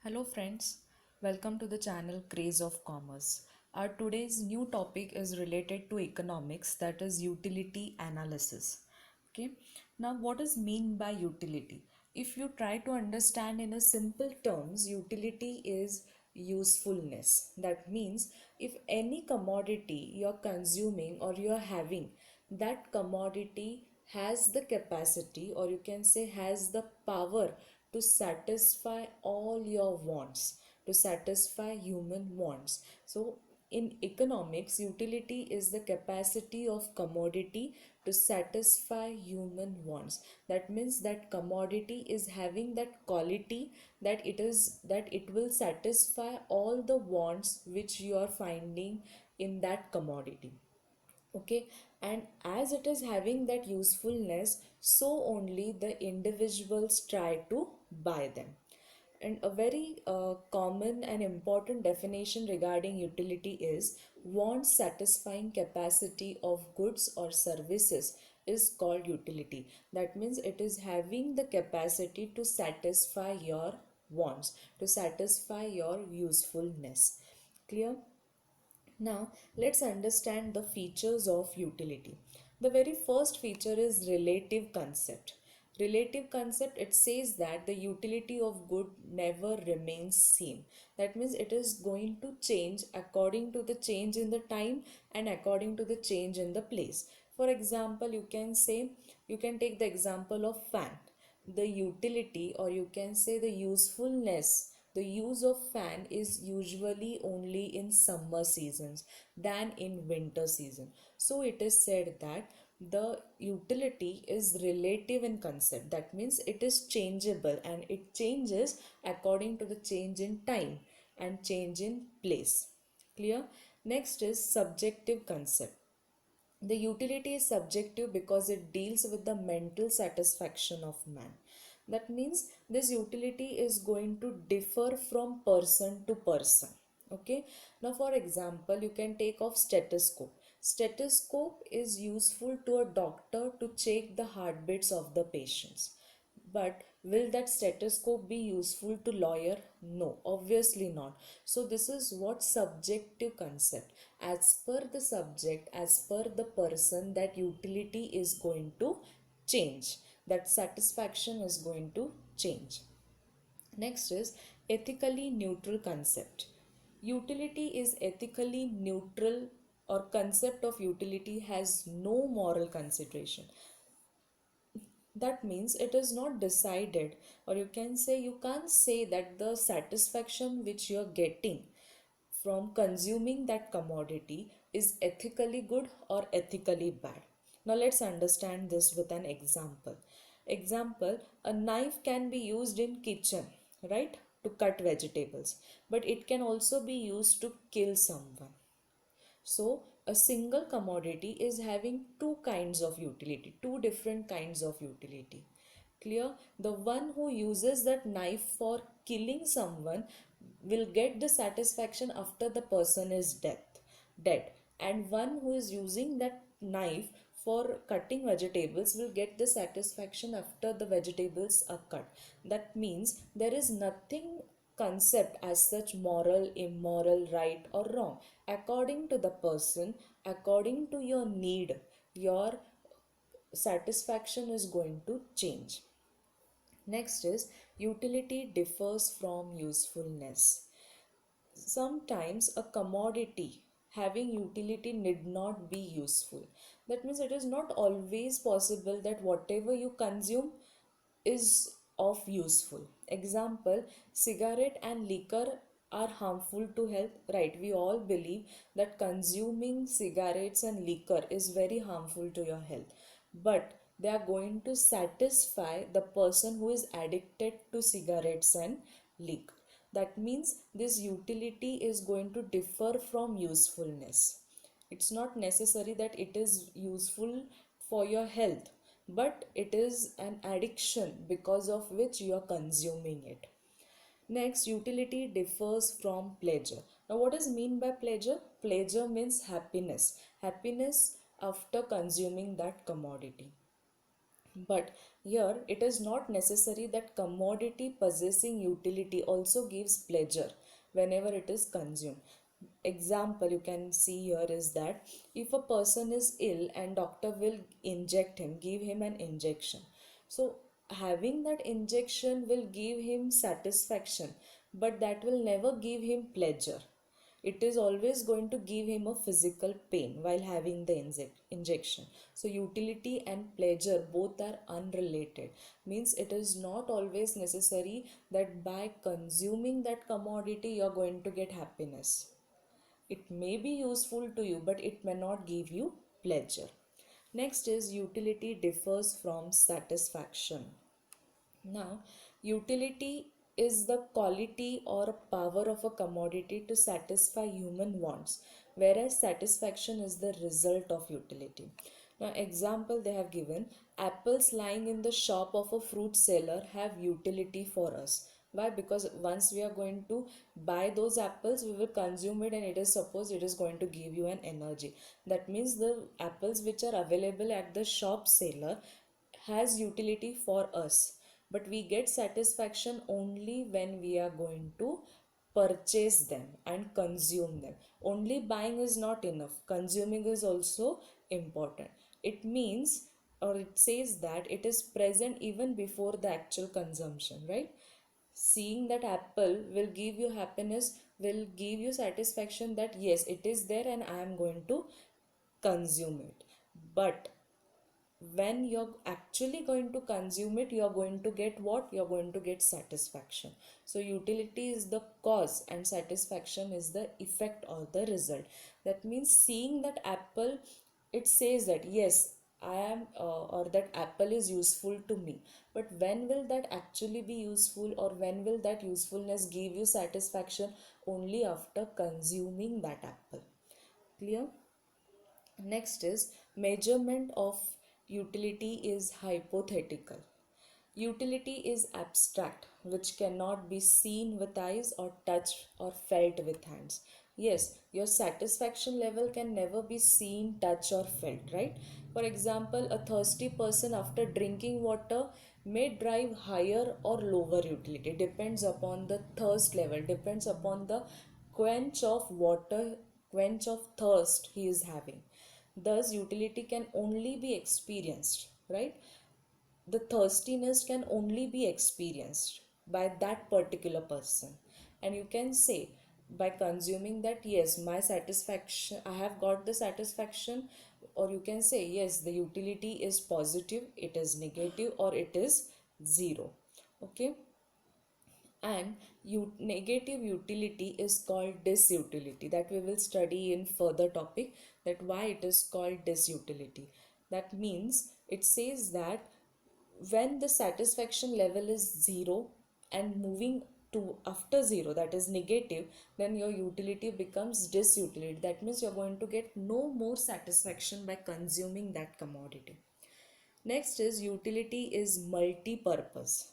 Hello friends, welcome to the channel Craze of Commerce. Our today's new topic is related to economics, that is utility analysis. Okay, now what is mean by utility? If you try to understand in a simple terms, utility is usefulness. That means if any commodity you're consuming or you're having, that commodity has the capacity, or you can say has the power to satisfy all your wants, to satisfy human wants. So in economics, utility is the capacity of commodity to satisfy human wants. That means that commodity is having that quality that it will satisfy all the wants which you are finding in that commodity. Okay, and as it is having that usefulness, so only the individuals try to buy them. And a very common and important definition regarding utility is want satisfying capacity of goods or services is called utility. That means it is having the capacity to satisfy your wants, to satisfy your usefulness. Clear? Now, let's understand the features of utility. The very first feature is relative concept. Relative concept, it says that the utility of good never remains same. That means it is going to change according to the change in the time and according to the change in the place. For example, you can take the example of fan. The utility, or you can say the usefulness, the use of fan is usually only in summer seasons than in winter season. So it is said that the utility is relative in concept. That means it is changeable and it changes according to the change in time and change in place. Clear? Next is subjective concept. The utility is subjective because it deals with the mental satisfaction of man. That means this utility is going to differ from person to person. Okay. Now, for example, you can take of stethoscope. Stethoscope is useful to a doctor to check the heartbeats of the patients. But will that stethoscope be useful to lawyer? No, obviously not. So this is what subjective concept. As per the subject, as per the person, that utility is going to change. That satisfaction is going to change. Next is ethically neutral concept. Utility is ethically neutral, or concept of utility has no moral consideration. That means it is not decided, or you can say you can't say that the satisfaction which you're getting from consuming that commodity is ethically good or ethically bad. Now let's understand this with an example. Example, a knife can be used in kitchen, right, to cut vegetables, but it can also be used to kill someone. So a single commodity is having two kinds of utility, two different kinds of utility. Clear? The one who uses that knife for killing someone will get the satisfaction after the person is dead. And one who is using that knife for cutting vegetables will get the satisfaction after the vegetables are cut. That means there is nothing concept as such moral, immoral, right or wrong. According to the person, according to your need, your satisfaction is going to change. Next is utility differs from usefulness. Sometimes a commodity having utility need not be useful. That means it is not always possible that whatever you consume is of useful. Example, cigarette and liquor are harmful to health. Right, we all believe that consuming cigarettes and liquor is very harmful to your health, but they are going to satisfy the person who is addicted to cigarettes and liquor. That means this utility is going to differ from usefulness. It's not necessary that it is useful for your health, but it is an addiction because of which you are consuming it. Next, utility differs from pleasure. Now, what is mean by pleasure? Pleasure means happiness. Happiness after consuming that commodity. But here it is not necessary that commodity possessing utility also gives pleasure whenever it is consumed. Example you can see here is that if a person is ill and doctor will inject him, give him an injection. So having that injection will give him satisfaction, but that will never give him pleasure. It is always going to give him a physical pain while having the injection. So utility and pleasure both are unrelated, means it is not always necessary that by consuming that commodity you are going to get happiness. It may be useful to you, but it may not give you pleasure. Next is utility differs from satisfaction. Now, utility is the quality or power of a commodity to satisfy human wants, whereas satisfaction is the result of utility. Now, example they have given, apples lying in the shop of a fruit seller have utility for us. Why? Because once we are going to buy those apples, we will consume it, and it is suppose it is going to give you an energy. That means the apples which are available at the shop seller has utility for us, but we get satisfaction only when we are going to purchase them and consume them. Only buying is not enough, consuming is also important. It means, or it says that it is present even before the actual consumption, right? Seeing that apple will give you happiness, will give you satisfaction that yes, it is there and I am going to consume it. But when you're actually going to consume it, you're going to get what? You're going to get satisfaction. So utility is the cause and satisfaction is the effect or the result. That means seeing that apple, it says that yes, I am or that apple is useful to me. But when will that actually be useful, or when will that usefulness give you satisfaction? Only after consuming that apple. Clear? Next is measurement of utility is hypothetical. Utility is abstract, which cannot be seen with eyes or touched or felt with hands. Yes, your satisfaction level can never be seen, touched, or felt, right? For example, a thirsty person after drinking water may drive higher or lower utility. Depends upon the thirst level, depends upon the quench of water, quench of thirst he is having. Thus, utility can only be experienced, right? The thirstiness can only be experienced by that particular person. And you can say by consuming that, yes, my satisfaction, I have got the satisfaction. Or you can say, yes, the utility is positive, it is negative, or it is zero. Okay. And negative utility is called disutility, that we will study in further topic, that why it is called disutility. That means it says that when the satisfaction level is zero and moving to after zero, that is negative, then your utility becomes disutility. That means you're going to get no more satisfaction by consuming that commodity. Next is utility is multi-purpose.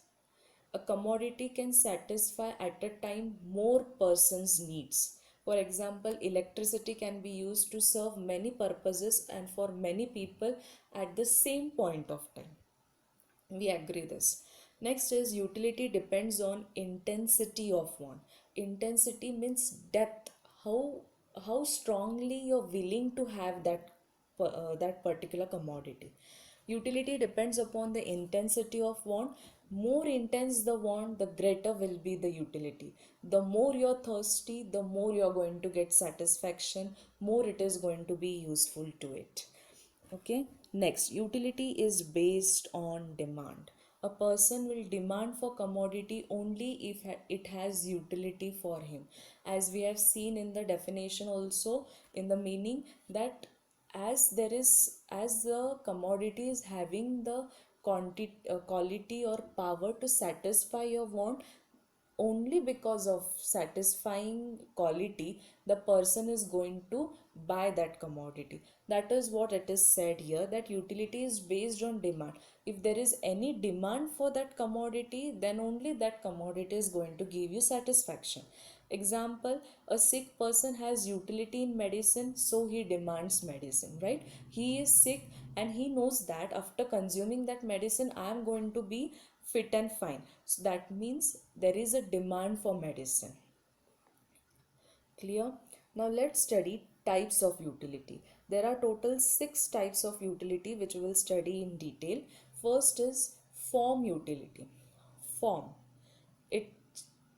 A commodity can satisfy at a time more persons' needs. For example, electricity can be used to serve many purposes and for many people at the same point of time. We agree this. Next is utility depends on intensity of one. Intensity means depth. How strongly you're willing to have that particular commodity. Utility depends upon the intensity of want. More intense the want, the greater will be the utility. The more you're thirsty, the more you're going to get satisfaction, more it is going to be useful to it. Okay. Next, utility is based on demand. A person will demand for commodity only if it has utility for him. As we have seen in the definition also, in the meaning, that as the commodity is having the quality or power to satisfy your want, only because of satisfying quality the person is going to buy that commodity. That is what it is said here, that utility is based on demand. If there is any demand for that commodity, then only that commodity is going to give you satisfaction. Example, a sick person has utility in medicine, so he demands medicine, right? He is sick and he knows that after consuming that medicine I am going to be fit and fine. So that means there is a demand for medicine. Clear? Now let's study types of utility. There are total 6 types of utility which we will study in detail. First is form utility. Form. It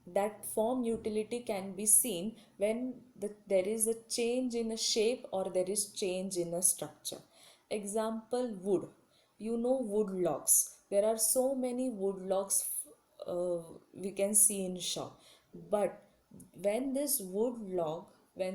That form utility can be seen when there is a change in a shape or there is change in a structure. Example, wood. You know wood logs. There are so many wood logs we can see in shop. But when this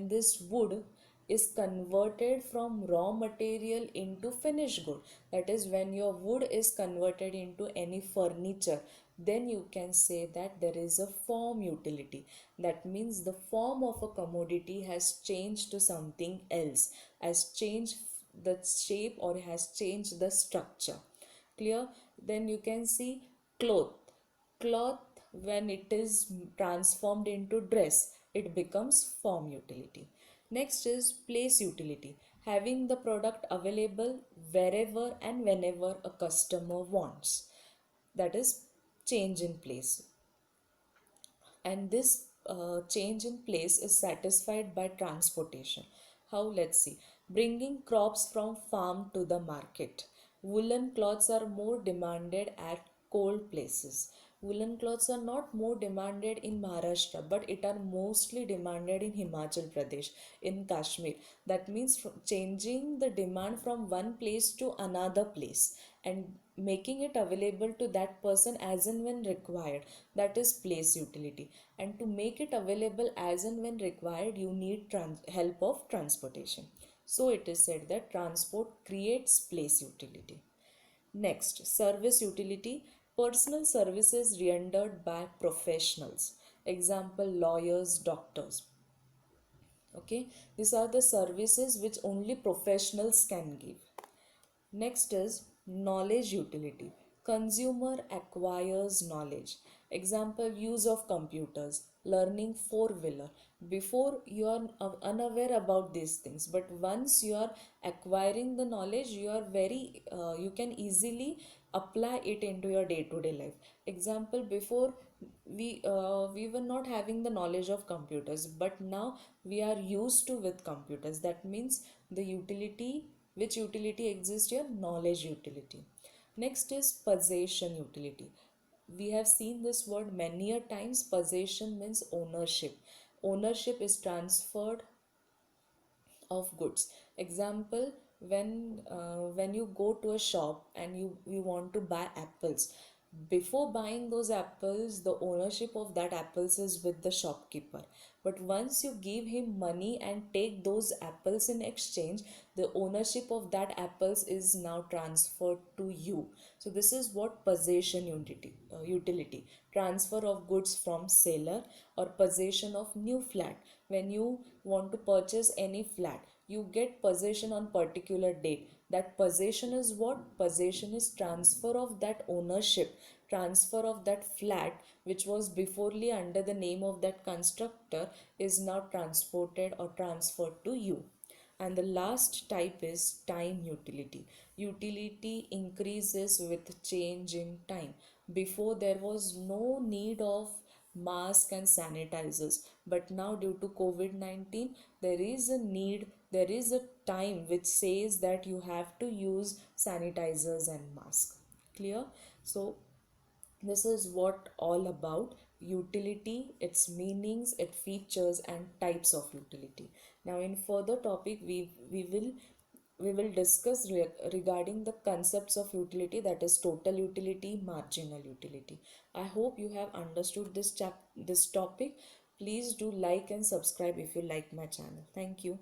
this wood is converted from raw material into finished good, that is when your wood is converted into any furniture, then you can say that there is a form utility. That means the form of a commodity has changed to something else, has changed the shape or has changed the structure. Clear? Then you can see cloth. Cloth, when it is transformed into dress, it becomes form utility. Next is place utility, having the product available wherever and whenever a customer wants. That is change in place. And this change in place is satisfied by transportation. How? Let's see. Bringing crops from farm to the market. Woolen cloths are more demanded at cold places. Woolen cloths are not more demanded in Maharashtra, but it are mostly demanded in Himachal Pradesh, in Kashmir. That means changing the demand from one place to another place and making it available to that person as and when required. That is place utility. And to make it available as and when required, you need help of transportation. So it is said that transport creates place utility. Next, service utility, personal services rendered by professionals. Example, lawyers, doctors. Okay, these are the services which only professionals can give. Next is knowledge utility. Consumer acquires knowledge. Example, use of computers, learning four-wheeler. Before you are unaware about these things, but once you are acquiring the knowledge, you can easily apply it into your day-to-day life. Example, before we were not having the knowledge of computers, but now we are used to with computers. That means the utility, which utility exists here? Knowledge utility. Next is possession utility. We have seen this word many a times. Possession means ownership. Ownership is transferred of goods. Example, when you go to a shop and you want to buy apples, before buying those apples the ownership of that apples is with the shopkeeper, but once you give him money and take those apples in exchange, the ownership of that apples is now transferred to you. So this is what possession utility, transfer of goods from seller, or possession of new flat. When you want to purchase any flat, you get possession on particular date. That possession is what? Possession is transfer of that ownership, transfer of that flat which was beforely under the name of that constructor is now transported or transferred to you. And the last type is time utility. Utility increases with change in time. Before there was no need of mask and sanitizers, but now due to COVID-19 there is a need, there is a time which says that you have to use sanitizers and mask. Clear? So this is what all about utility, its meanings, its features and types of utility. Now in further topic we will discuss regarding the concepts of utility, that is total utility, marginal utility. I hope you have understood this topic. Please do like and subscribe if you like my channel. Thank you.